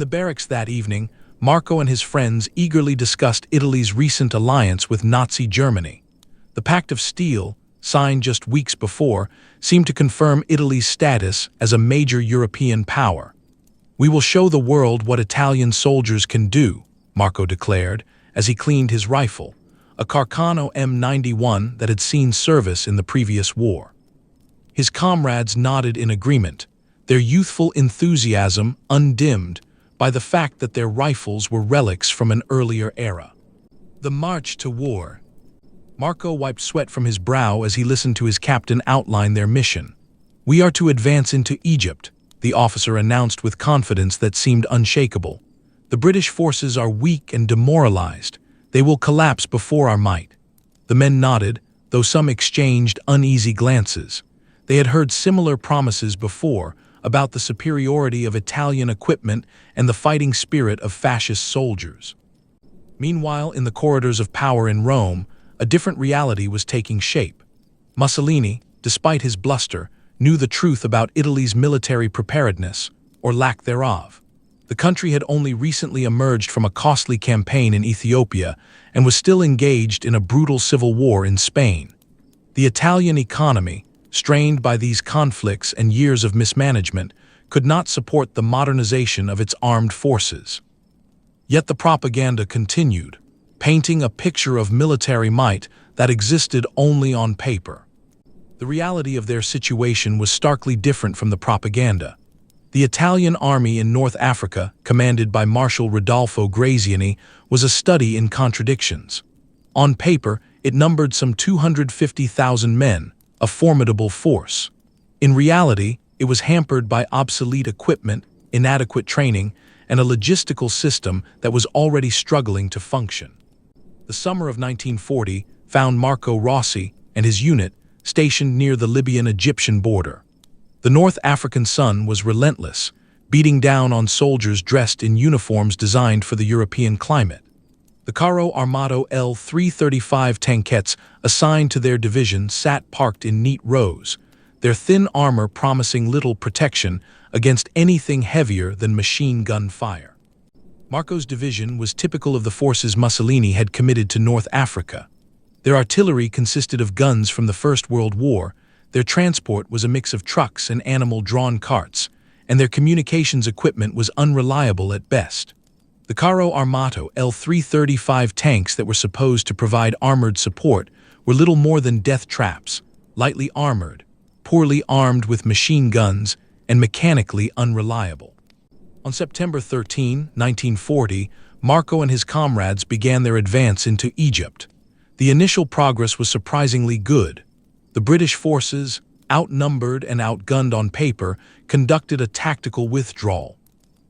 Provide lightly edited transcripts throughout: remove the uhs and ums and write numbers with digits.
the barracks that evening, Marco and his friends eagerly discussed Italy's recent alliance with Nazi Germany. The Pact of Steel, signed just weeks before, seemed to confirm Italy's status as a major European power. "We will show the world what Italian soldiers can do," Marco declared as he cleaned his rifle, a Carcano M91 that had seen service in the previous war. His comrades nodded in agreement, their youthful enthusiasm undimmed by the fact that their rifles were relics from an earlier era. The march to war. Marco wiped sweat from his brow as he listened to his captain outline their mission. "We are to advance into Egypt," the officer announced with confidence that seemed unshakable. "The British forces are weak and demoralized. They will collapse before our might." The men nodded, though some exchanged uneasy glances. They had heard similar promises before about the superiority of Italian equipment and the fighting spirit of fascist soldiers. Meanwhile, in the corridors of power in Rome, a different reality was taking shape. Mussolini, despite his bluster, knew the truth about Italy's military preparedness, or lack thereof. The country had only recently emerged from a costly campaign in Ethiopia and was still engaged in a brutal civil war in Spain. The Italian economy, strained by these conflicts and years of mismanagement, could not support the modernization of its armed forces. Yet the propaganda continued, painting a picture of military might that existed only on paper. The reality of their situation was starkly different from the propaganda. The Italian army in North Africa, commanded by Marshal Rodolfo Graziani, was a study in contradictions. On paper, it numbered some 250,000 men, a formidable force. In reality, it was hampered by obsolete equipment, inadequate training, and a logistical system that was already struggling to function. The summer of 1940 found Marco Rossi and his unit stationed near the Libyan-Egyptian border. The North African sun was relentless, beating down on soldiers dressed in uniforms designed for the European climate. The Carro Armato L-335 tankettes assigned to their division sat parked in neat rows, their thin armor promising little protection against anything heavier than machine gun fire. Marco's division was typical of the forces Mussolini had committed to North Africa. Their artillery consisted of guns from the First World War, their transport was a mix of trucks and animal-drawn carts, and their communications equipment was unreliable at best. The Carro Armato L-335 tanks that were supposed to provide armored support were little more than death traps, lightly armored, poorly armed with machine guns, and mechanically unreliable. On September 13, 1940, Marco and his comrades began their advance into Egypt. The initial progress was surprisingly good. The British forces, outnumbered and outgunned on paper, conducted a tactical withdrawal.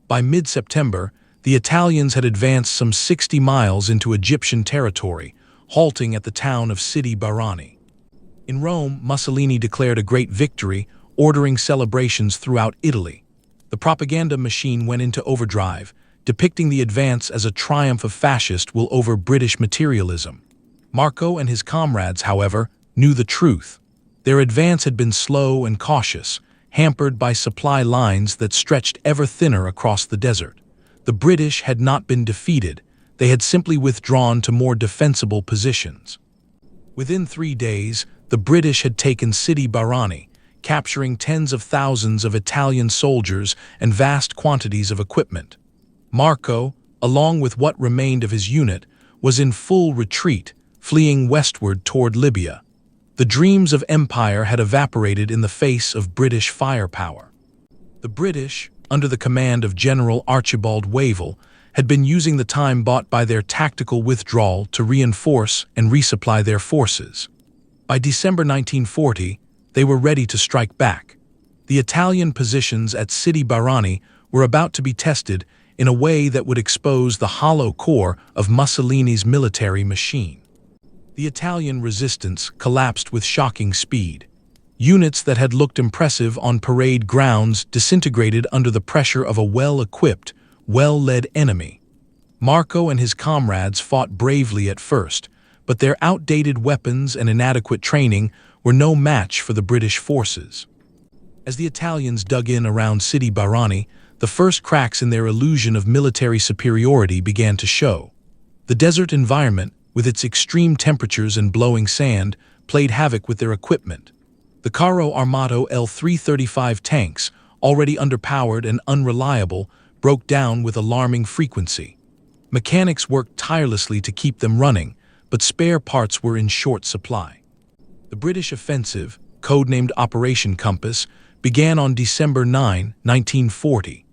By mid-September, the Italians had advanced some 60 miles into Egyptian territory, halting at the town of Sidi Barrani. In Rome, Mussolini declared a great victory, ordering celebrations throughout Italy. The propaganda machine went into overdrive, depicting the advance as a triumph of fascist will over British materialism. Marco and his comrades, however, knew the truth. Their advance had been slow and cautious, hampered by supply lines that stretched ever thinner across the desert. The British had not been defeated, they had simply withdrawn to more defensible positions. Within 3 days, the British had taken Sidi Barrani, capturing tens of thousands of Italian soldiers and vast quantities of equipment. Marco, along with what remained of his unit, was in full retreat, fleeing westward toward Libya. The dreams of empire had evaporated in the face of British firepower. The British, under the command of General Archibald Wavell, had been using the time bought by their tactical withdrawal to reinforce and resupply their forces. By December 1940, they were ready to strike back. The Italian positions at Sidi Barrani were about to be tested in a way that would expose the hollow core of Mussolini's military machine. The Italian resistance collapsed with shocking speed. Units that had looked impressive on parade grounds disintegrated under the pressure of a well-equipped, well-led enemy. Marco and his comrades fought bravely at first, but their outdated weapons and inadequate training were no match for the British forces. As the Italians dug in around Sidi Barrani, the first cracks in their illusion of military superiority began to show. The desert environment, with its extreme temperatures and blowing sand, played havoc with their equipment. The Carro Armato L-335 tanks, already underpowered and unreliable, broke down with alarming frequency. Mechanics worked tirelessly to keep them running, but spare parts were in short supply. The British offensive, codenamed Operation Compass, began on December 9, 1940.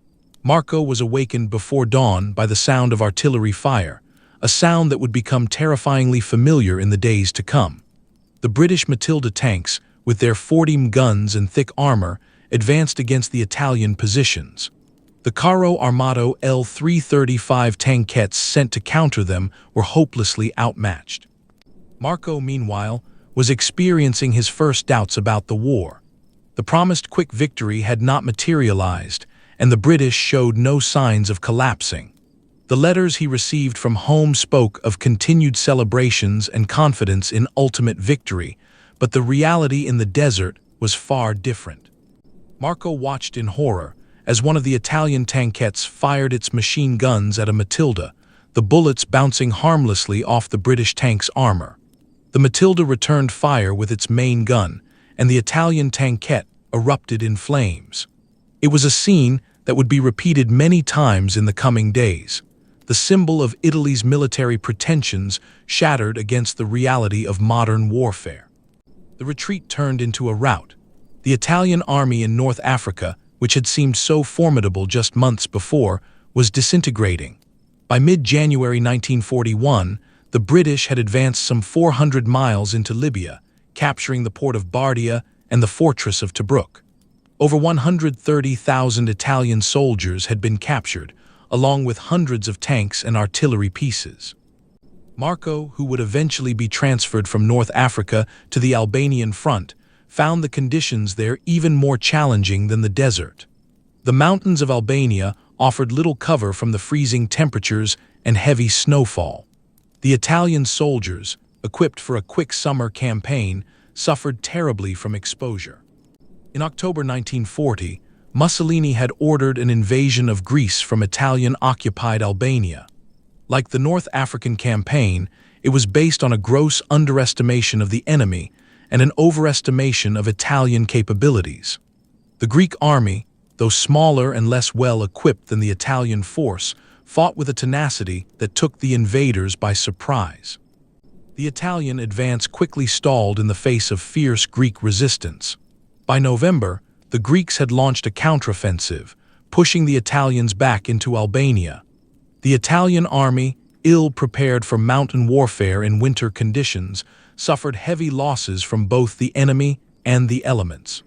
Marco was awakened before dawn by the sound of artillery fire, a sound that would become terrifyingly familiar in the days to come. The British Matilda tanks, with their 40 guns and thick armor, advanced against the Italian positions. The Carro Armato L-335 tankettes sent to counter them were hopelessly outmatched. Marco, meanwhile, was experiencing his first doubts about the war. The promised quick victory had not materialized, and the British showed no signs of collapsing. The letters he received from home spoke of continued celebrations and confidence in ultimate victory, but the reality in the desert was far different. Marco watched in horror as one of the Italian tankettes fired its machine guns at a Matilda, the bullets bouncing harmlessly off the British tank's armor. The Matilda returned fire with its main gun, and the Italian tankette erupted in flames. It was a scene that would be repeated many times in the coming days. The symbol of Italy's military pretensions shattered against the reality of modern warfare. The retreat turned into a rout. The Italian army in North Africa, which had seemed so formidable just months before, was disintegrating. By mid-January 1941, the British had advanced some 400 miles into Libya, capturing the port of Bardia and the fortress of Tobruk. Over 130,000 Italian soldiers had been captured, along with hundreds of tanks and artillery pieces. Marco, who would eventually be transferred from North Africa to the Albanian front, found the conditions there even more challenging than the desert. The mountains of Albania offered little cover from the freezing temperatures and heavy snowfall. The Italian soldiers, equipped for a quick summer campaign, suffered terribly from exposure. In October 1940, Mussolini had ordered an invasion of Greece from Italian-occupied Albania. Like the North African campaign, it was based on a gross underestimation of the enemy and an overestimation of Italian capabilities. The Greek army, though smaller and less well-equipped than the Italian force, fought with a tenacity that took the invaders by surprise. The Italian advance quickly stalled in the face of fierce Greek resistance. By November, the Greeks had launched a counteroffensive, pushing the Italians back into Albania. The Italian army, ill-prepared for mountain warfare in winter conditions, suffered heavy losses from both the enemy and the elements.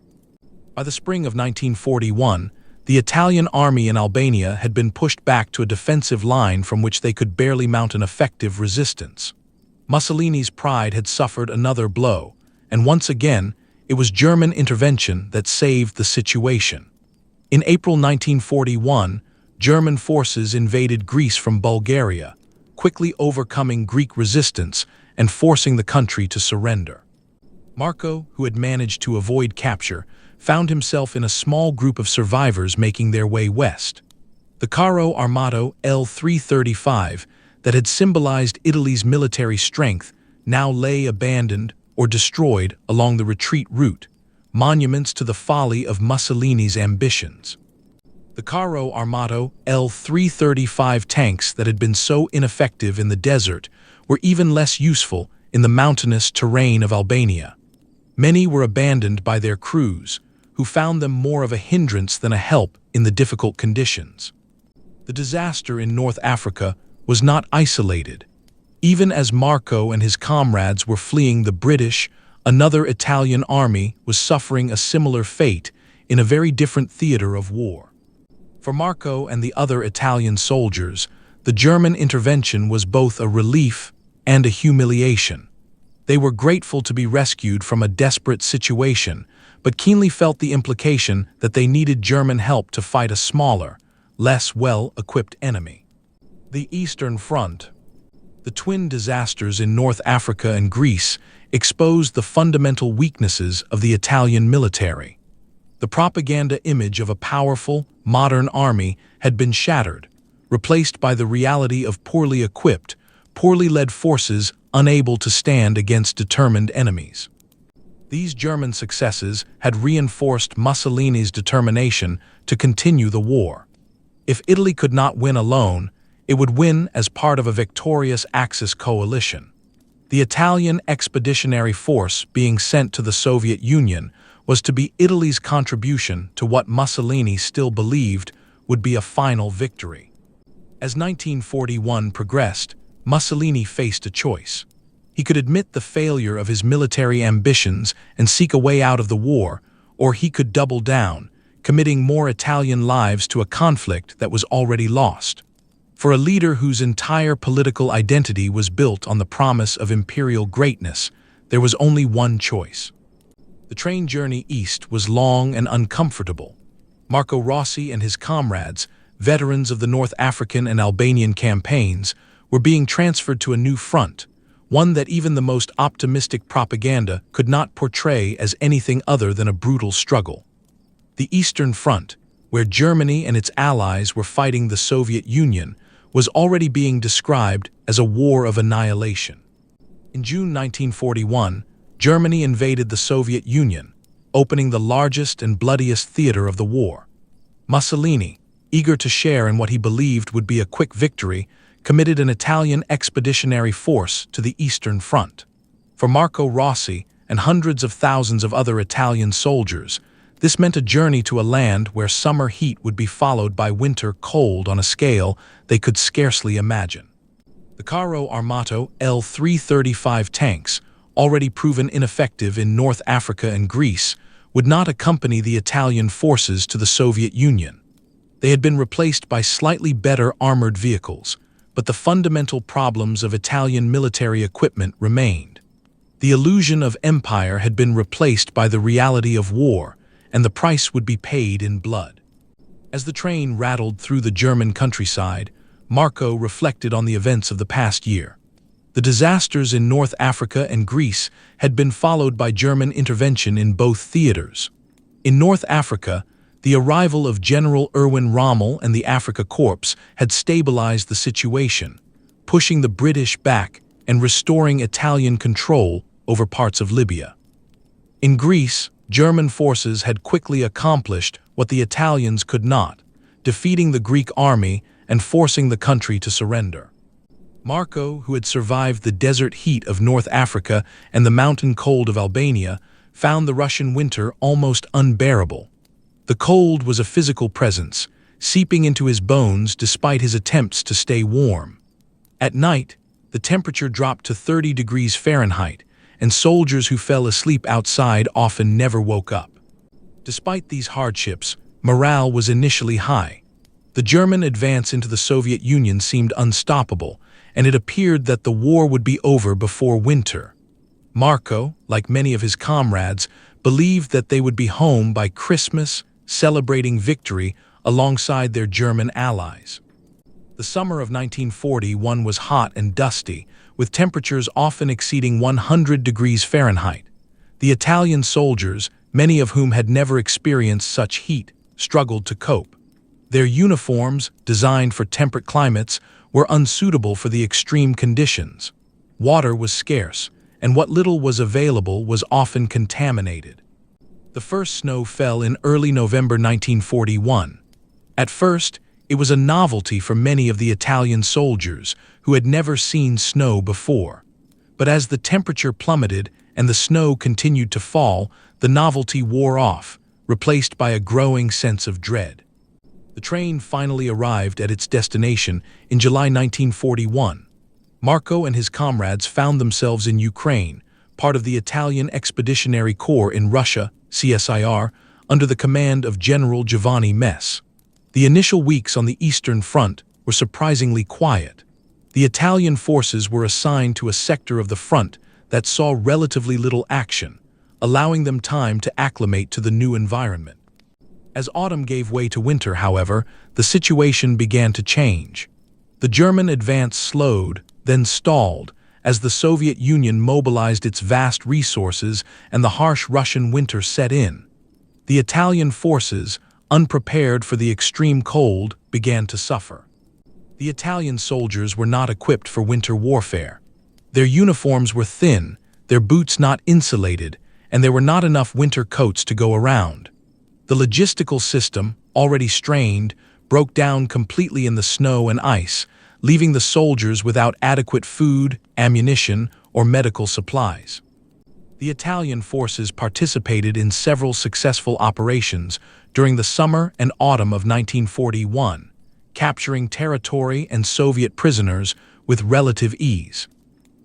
By the spring of 1941, the Italian army in Albania had been pushed back to a defensive line from which they could barely mount an effective resistance. Mussolini's pride had suffered another blow, and once again, it was German intervention that saved the situation. In April 1941, German forces invaded Greece from Bulgaria, quickly overcoming Greek resistance and forcing the country to surrender. Marco, who had managed to avoid capture, found himself in a small group of survivors making their way west. The Carro Armato L-335, that had symbolized Italy's military strength, now lay abandoned or destroyed along the retreat route, monuments to the folly of Mussolini's ambitions. The Carro Armato L-335 tanks that had been so ineffective in the desert were even less useful in the mountainous terrain of Albania. Many were abandoned by their crews, who found them more of a hindrance than a help in the difficult conditions. The disaster in North Africa was not isolated. Even as Marco and his comrades were fleeing the British, another Italian army was suffering a similar fate in a very different theater of war. For Marco and the other Italian soldiers, the German intervention was both a relief and a humiliation. They were grateful to be rescued from a desperate situation, but keenly felt the implication that they needed German help to fight a smaller, less well-equipped enemy. The Eastern Front. The twin disasters in North Africa and Greece exposed the fundamental weaknesses of the Italian military. The propaganda image of a powerful, modern army had been shattered, replaced by the reality of poorly equipped, poorly led forces unable to stand against determined enemies. These German successes had reinforced Mussolini's determination to continue the war. If Italy could not win alone, it would win as part of a victorious Axis coalition. The Italian expeditionary force being sent to the Soviet Union was to be Italy's contribution to what Mussolini still believed would be a final victory. As 1941 progressed, Mussolini faced a choice. He could admit the failure of his military ambitions and seek a way out of the war, or he could double down, committing more Italian lives to a conflict that was already lost. For a leader whose entire political identity was built on the promise of imperial greatness, there was only one choice. The train journey east was long and uncomfortable. Marco Rossi and his comrades, veterans of the North African and Albanian campaigns, were being transferred to a new front, one that even the most optimistic propaganda could not portray as anything other than a brutal struggle. The Eastern Front, where Germany and its allies were fighting the Soviet Union, was already being described as a war of annihilation. In June 1941, Germany invaded the Soviet Union, opening the largest and bloodiest theater of the war. Mussolini, eager to share in what he believed would be a quick victory, committed an Italian expeditionary force to the Eastern Front. For Marco Rossi and hundreds of thousands of other Italian soldiers, this meant a journey to a land where summer heat would be followed by winter cold on a scale they could scarcely imagine. The Carro Armato L-335 tanks, already proven ineffective in North Africa and Greece, would not accompany the Italian forces to the Soviet Union. They had been replaced by slightly better armored vehicles, but the fundamental problems of Italian military equipment remained. The illusion of empire had been replaced by the reality of war, and the price would be paid in blood. As the train rattled through the German countryside, Marco reflected on the events of the past year. The disasters in North Africa and Greece had been followed by German intervention in both theaters. In North Africa, the arrival of General Erwin Rommel and the Afrika Korps had stabilized the situation, pushing the British back and restoring Italian control over parts of Libya. In Greece, German forces had quickly accomplished what the Italians could not, defeating the Greek army and forcing the country to surrender. Marco, who had survived the desert heat of North Africa and the mountain cold of Albania, found the Russian winter almost unbearable. The cold was a physical presence, seeping into his bones despite his attempts to stay warm. At night, the temperature dropped to 30 degrees Fahrenheit, and soldiers who fell asleep outside often never woke up. Despite these hardships, morale was initially high. The German advance into the Soviet Union seemed unstoppable, and it appeared that the war would be over before winter. Marco, like many of his comrades, believed that they would be home by Christmas, celebrating victory alongside their German allies. The summer of 1941 was hot and dusty, with temperatures often exceeding 100 degrees Fahrenheit. The Italian soldiers, many of whom had never experienced such heat, struggled to cope. Their uniforms, designed for temperate climates, were unsuitable for the extreme conditions. Water was scarce, and what little was available was often contaminated. The first snow fell in early November 1941. At first, it was a novelty for many of the Italian soldiers who had never seen snow before. But as the temperature plummeted and the snow continued to fall, the novelty wore off, replaced by a growing sense of dread. The train finally arrived at its destination in July 1941. Marco and his comrades found themselves in Ukraine, part of the Italian Expeditionary Corps in Russia, CSIR, under the command of General Giovanni Mess. The initial weeks on the Eastern Front were surprisingly quiet. The Italian forces were assigned to a sector of the front that saw relatively little action, allowing them time to acclimate to the new environment. As autumn gave way to winter, however, the situation began to change. The German advance slowed, then stalled, as the Soviet Union mobilized its vast resources and the harsh Russian winter set in. The Italian forces, unprepared for the extreme cold, began to suffer. The Italian soldiers were not equipped for winter warfare. Their uniforms were thin, their boots not insulated, and there were not enough winter coats to go around. The logistical system, already strained, broke down completely in the snow and ice, leaving the soldiers without adequate food, ammunition, or medical supplies. The Italian forces participated in several successful operations during the summer and autumn of 1941, capturing territory and Soviet prisoners with relative ease.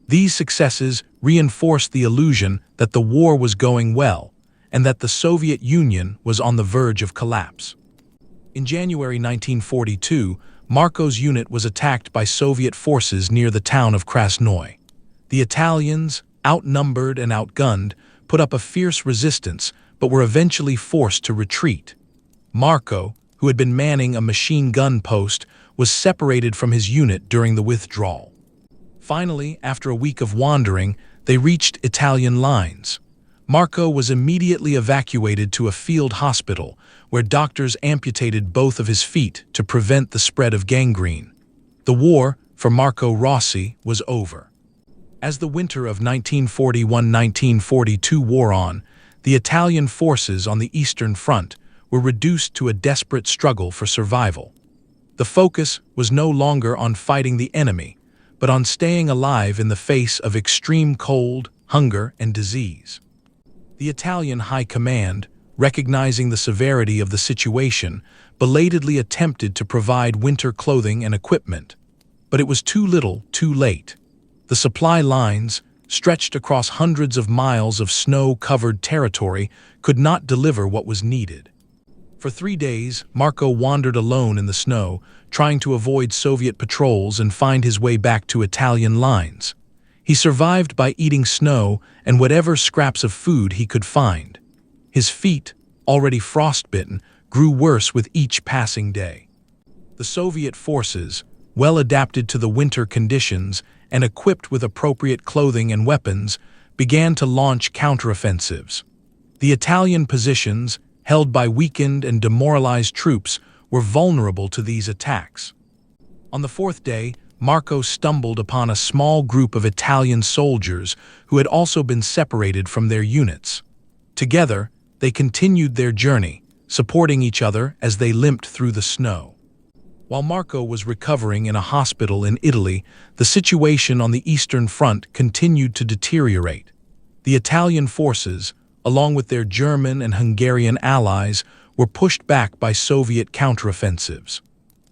These successes reinforced the illusion that the war was going well and that the Soviet Union was on the verge of collapse. In January 1942, Marco's unit was attacked by Soviet forces near the town of Krasnoy. The Italians, outnumbered and outgunned, put up a fierce resistance but were eventually forced to retreat. Marco, who had been manning a machine gun post, was separated from his unit during the withdrawal. Finally, after a week of wandering, they reached Italian lines. Marco was immediately evacuated to a field hospital where doctors amputated both of his feet to prevent the spread of gangrene. The war, for Marco Rossi, was over. As the winter of 1941-1942 wore on, the Italian forces on the Eastern Front were reduced to a desperate struggle for survival. The focus was no longer on fighting the enemy, but on staying alive in the face of extreme cold, hunger, and disease. The Italian High Command, recognizing the severity of the situation, belatedly attempted to provide winter clothing and equipment. But it was too little, too late. The supply lines, stretched across hundreds of miles of snow-covered territory, could not deliver what was needed. For 3 days, Marco wandered alone in the snow, trying to avoid Soviet patrols and find his way back to Italian lines. He survived by eating snow and whatever scraps of food he could find. His feet, already frostbitten, grew worse with each passing day. The Soviet forces, well adapted to the winter conditions and equipped with appropriate clothing and weapons, began to launch counteroffensives. The Italian positions, held by weakened and demoralized troops, were vulnerable to these attacks. On the 4th day, Marco stumbled upon a small group of Italian soldiers who had also been separated from their units. Together, they continued their journey, supporting each other as they limped through the snow. While Marco was recovering in a hospital in Italy, the situation on the Eastern Front continued to deteriorate. The Italian forces, along with their German and Hungarian allies, were pushed back by Soviet counteroffensives.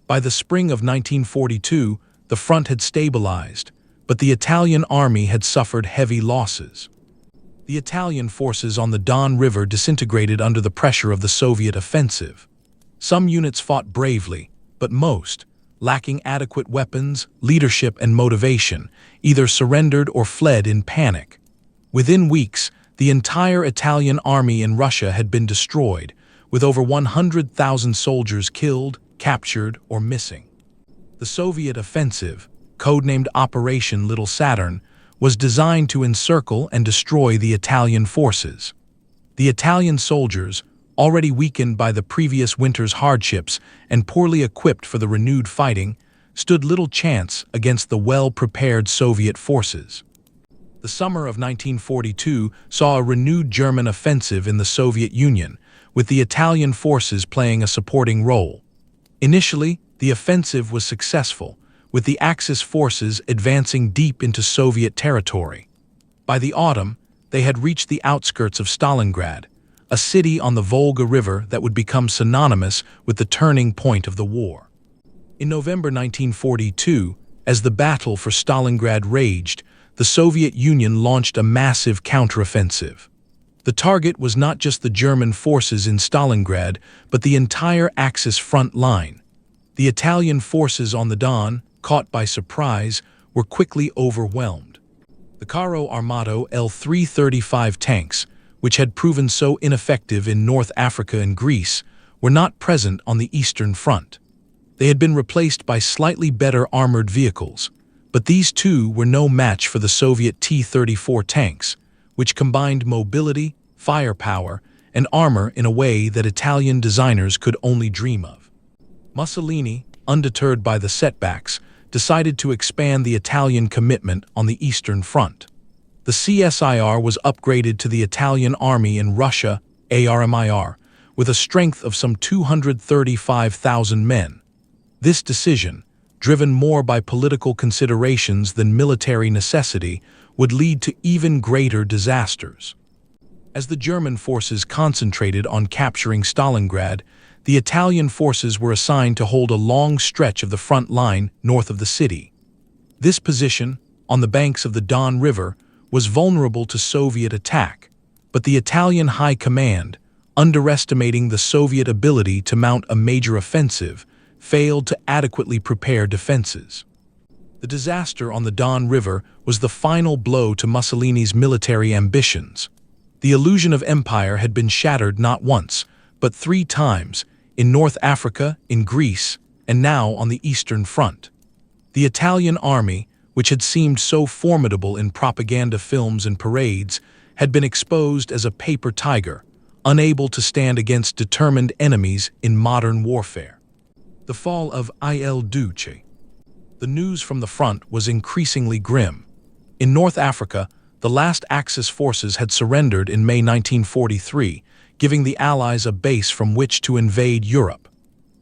By the spring of 1942, the front had stabilized, but the Italian army had suffered heavy losses. The Italian forces on the Don River disintegrated under the pressure of the Soviet offensive. Some units fought bravely, but most, lacking adequate weapons, leadership, and motivation, either surrendered or fled in panic. Within weeks, the entire Italian army in Russia had been destroyed, with over 100,000 soldiers killed, captured, or missing. The Soviet offensive, codenamed Operation Little Saturn, was designed to encircle and destroy the Italian forces. The Italian soldiers, already weakened by the previous winter's hardships and poorly equipped for the renewed fighting, stood little chance against the well-prepared Soviet forces. The summer of 1942 saw a renewed German offensive in the Soviet Union, with the Italian forces playing a supporting role. Initially, the offensive was successful, with the Axis forces advancing deep into Soviet territory. By the autumn, they had reached the outskirts of Stalingrad, a city on the Volga River that would become synonymous with the turning point of the war. In November 1942, as the battle for Stalingrad raged, the Soviet Union launched a massive counteroffensive. The target was not just the German forces in Stalingrad, but the entire Axis front line. The Italian forces on the Don, caught by surprise, were quickly overwhelmed. The Carro Armato L-335 tanks, which had proven so ineffective in North Africa and Greece, were not present on the Eastern Front. They had been replaced by slightly better armored vehicles, but these too were no match for the Soviet T-34 tanks, which combined mobility, firepower, and armor in a way that Italian designers could only dream of. Mussolini, undeterred by the setbacks, decided to expand the Italian commitment on the Eastern Front. The CSIR was upgraded to the Italian Army in Russia, ARMIR, with a strength of some 235,000 men. This decision, driven more by political considerations than military necessity, would lead to even greater disasters. As the German forces concentrated on capturing Stalingrad, the Italian forces were assigned to hold a long stretch of the front line north of the city. This position, on the banks of the Don River, was vulnerable to Soviet attack, but the Italian High Command, underestimating the Soviet ability to mount a major offensive, failed to adequately prepare defenses. The disaster on the Don River was the final blow to Mussolini's military ambitions. The illusion of empire had been shattered not once, but 3 times, in North Africa, in Greece, and now on the Eastern Front. The Italian army, which had seemed so formidable in propaganda films and parades, had been exposed as a paper tiger, unable to stand against determined enemies in modern warfare. The fall of Il Duce. The news from the front was increasingly grim. In North Africa, the last Axis forces had surrendered in May 1943, giving the Allies a base from which to invade Europe.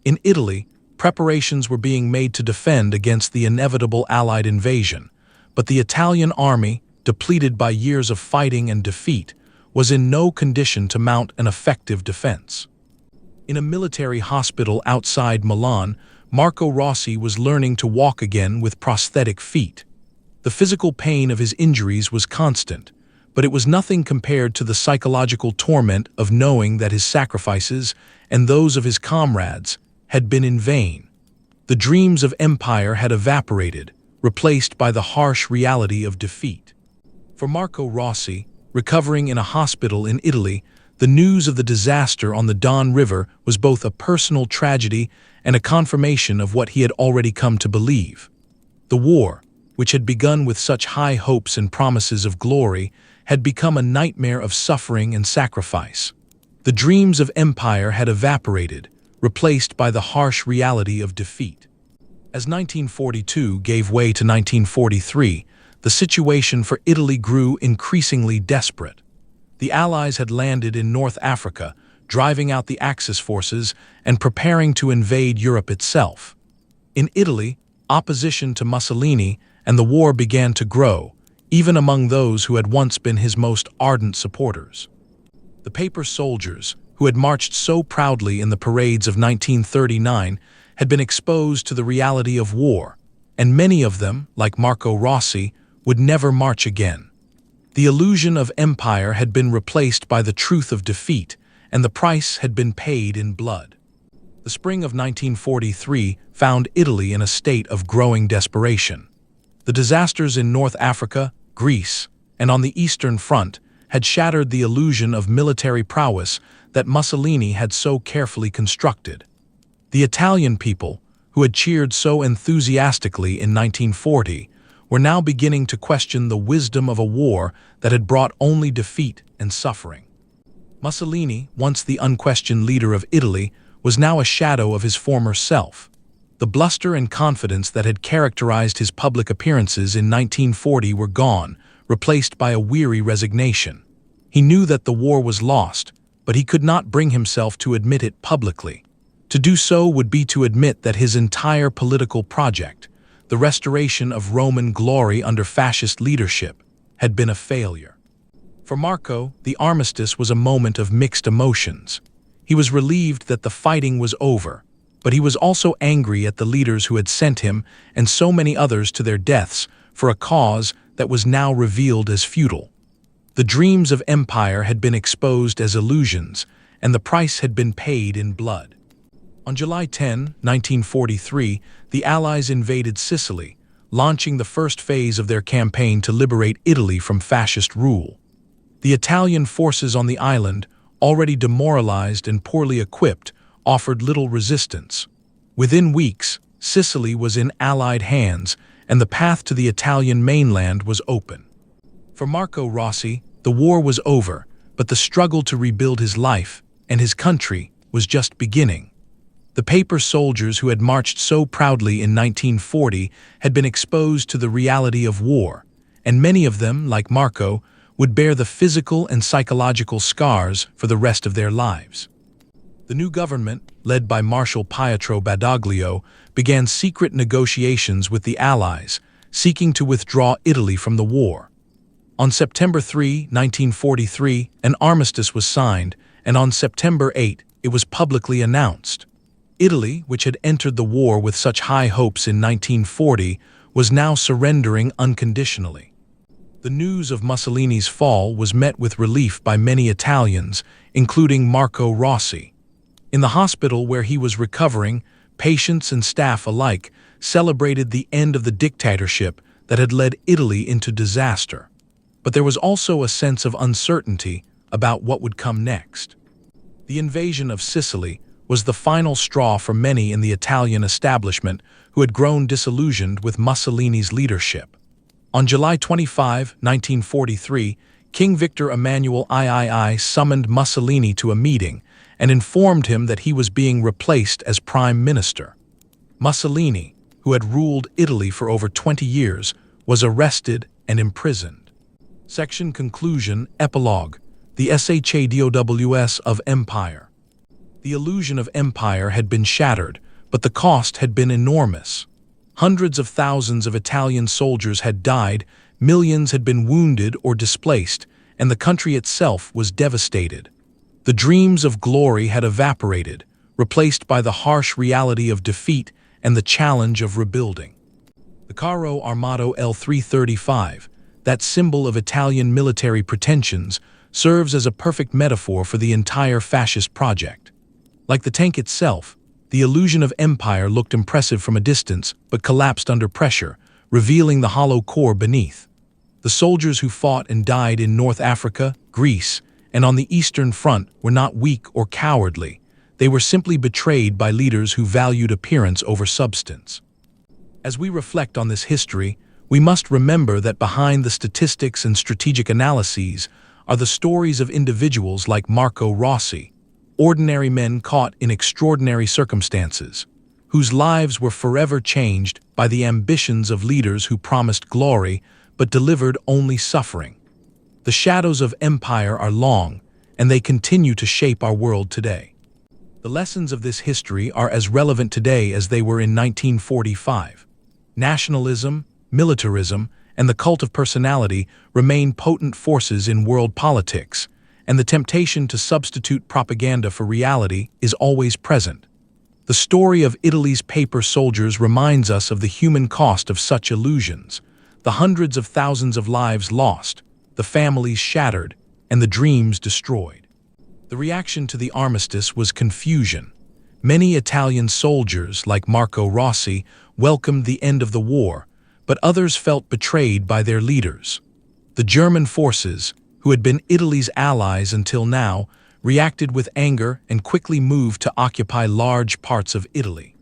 In Italy, preparations were being made to defend against the inevitable Allied invasion, but the Italian army, depleted by years of fighting and defeat, was in no condition to mount an effective defense. In a military hospital outside Milan, Marco Rossi was learning to walk again with prosthetic feet. The physical pain of his injuries was constant, but it was nothing compared to the psychological torment of knowing that his sacrifices, and those of his comrades, had been in vain. The dreams of empire had evaporated, replaced by the harsh reality of defeat. For Marco Rossi, recovering in a hospital in Italy, the news of the disaster on the Don River was both a personal tragedy and a confirmation of what he had already come to believe. The war, which had begun with such high hopes and promises of glory, had become a nightmare of suffering and sacrifice. The dreams of empire had evaporated, replaced by the harsh reality of defeat. As 1942 gave way to 1943, the situation for Italy grew increasingly desperate. The Allies had landed in North Africa, driving out the Axis forces and preparing to invade Europe itself. In Italy, opposition to Mussolini and the war began to grow, even among those who had once been his most ardent supporters. The paper soldiers, who had marched so proudly in the parades of 1939, had been exposed to the reality of war, and many of them, like Marco Rossi, would never march again. The illusion of empire had been replaced by the truth of defeat, and the price had been paid in blood. The spring of 1943 found Italy in a state of growing desperation. The disasters in North Africa, Greece, and on the Eastern Front had shattered the illusion of military prowess that Mussolini had so carefully constructed. The Italian people, who had cheered so enthusiastically in 1940, were now beginning to question the wisdom of a war that had brought only defeat and suffering. Mussolini, once the unquestioned leader of Italy, was now a shadow of his former self. The bluster and confidence that had characterized his public appearances in 1940 were gone, replaced by a weary resignation. He knew that the war was lost, but he could not bring himself to admit it publicly. To do so would be to admit that his entire political project, the restoration of Roman glory under fascist leadership, had been a failure. For Marco, the armistice was a moment of mixed emotions. He was relieved that the fighting was over, but he was also angry at the leaders who had sent him and so many others to their deaths for a cause that was now revealed as futile. The dreams of empire had been exposed as illusions, and the price had been paid in blood. On July 10, 1943, the Allies invaded Sicily, launching the first phase of their campaign to liberate Italy from fascist rule. The Italian forces on the island, already demoralized and poorly equipped, offered little resistance. Within weeks, Sicily was in Allied hands, and the path to the Italian mainland was open. For Marco Rossi, the war was over, but the struggle to rebuild his life and his country was just beginning. The paper soldiers who had marched so proudly in 1940 had been exposed to the reality of war, and many of them, like Marco, would bear the physical and psychological scars for the rest of their lives. The new government, led by Marshal Pietro Badoglio, began secret negotiations with the Allies, seeking to withdraw Italy from the war. On September 3, 1943, an armistice was signed, and on September 8, it was publicly announced. Italy, which had entered the war with such high hopes in 1940, was now surrendering unconditionally. The news of Mussolini's fall was met with relief by many Italians, including Marco Rossi. In the hospital where he was recovering, patients and staff alike celebrated the end of the dictatorship that had led Italy into disaster. But there was also a sense of uncertainty about what would come next. The invasion of Sicily was the final straw for many in the Italian establishment who had grown disillusioned with Mussolini's leadership. On July 25, 1943, King Victor Emmanuel III summoned Mussolini to a meeting and informed him that he was being replaced as prime minister. Mussolini, who had ruled Italy for over 20 years, was arrested and imprisoned. Section Conclusion Epilogue The SHADOWS of Empire. The illusion of empire had been shattered, but the cost had been enormous. Hundreds of thousands of Italian soldiers had died, millions had been wounded or displaced, and the country itself was devastated. The dreams of glory had evaporated, replaced by the harsh reality of defeat and the challenge of rebuilding. The Carro Armato L335, that symbol of Italian military pretensions, serves as a perfect metaphor for the entire fascist project. Like the tank itself, the illusion of empire looked impressive from a distance but collapsed under pressure, revealing the hollow core beneath. The soldiers who fought and died in North Africa, Greece, and on the Eastern Front were not weak or cowardly. They were simply betrayed by leaders who valued appearance over substance. As we reflect on this history, we must remember that behind the statistics and strategic analyses are the stories of individuals like Marco Rossi, ordinary men caught in extraordinary circumstances, whose lives were forever changed by the ambitions of leaders who promised glory but delivered only suffering. The shadows of empire are long, and they continue to shape our world today. The lessons of this history are as relevant today as they were in 1945. Nationalism, militarism, and the cult of personality remain potent forces in world politics, and the temptation to substitute propaganda for reality is always present. The story of Italy's paper soldiers reminds us of the human cost of such illusions, the hundreds of thousands of lives lost, the families shattered, and the dreams destroyed. The reaction to the armistice was confusion. Many Italian soldiers, like Marco Rossi, welcomed the end of the war, but others felt betrayed by their leaders. The German forces, who had been Italy's allies until now, reacted with anger and quickly moved to occupy large parts of Italy.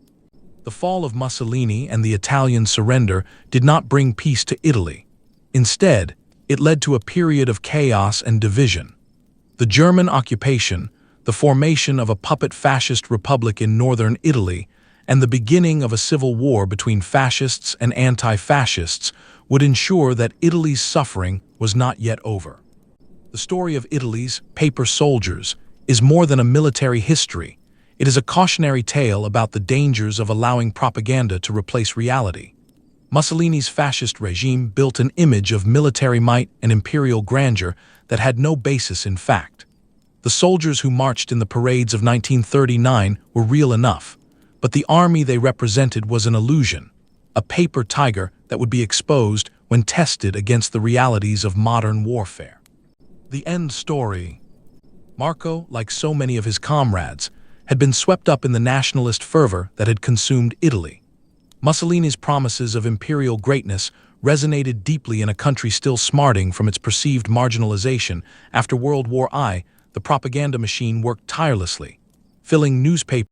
The fall of Mussolini and the Italian surrender did not bring peace to Italy. Instead, it led to a period of chaos and division. The German occupation, the formation of a puppet fascist republic in northern Italy, and the beginning of a civil war between fascists and anti-fascists would ensure that Italy's suffering was not yet over. The story of Italy's paper soldiers is more than a military history. It is a cautionary tale about the dangers of allowing propaganda to replace reality. Mussolini's fascist regime built an image of military might and imperial grandeur that had no basis in fact. The soldiers who marched in the parades of 1939 were real enough, but the army they represented was an illusion, a paper tiger that would be exposed when tested against the realities of modern warfare. The end story. Marco, like so many of his comrades, had been swept up in the nationalist fervor that had consumed Italy. Mussolini's promises of imperial greatness resonated deeply in a country still smarting from its perceived marginalization. After World War I, the propaganda machine worked tirelessly, filling newspapers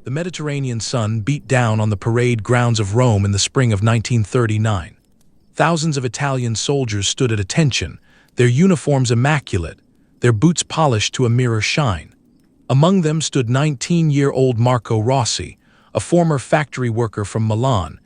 The Mediterranean sun beat down on the parade grounds of Rome in the spring of 1939. Thousands of Italian soldiers stood at attention, their uniforms immaculate, their boots polished to a mirror shine. Among them stood 19-year-old Marco Rossi, a former factory worker from Milan,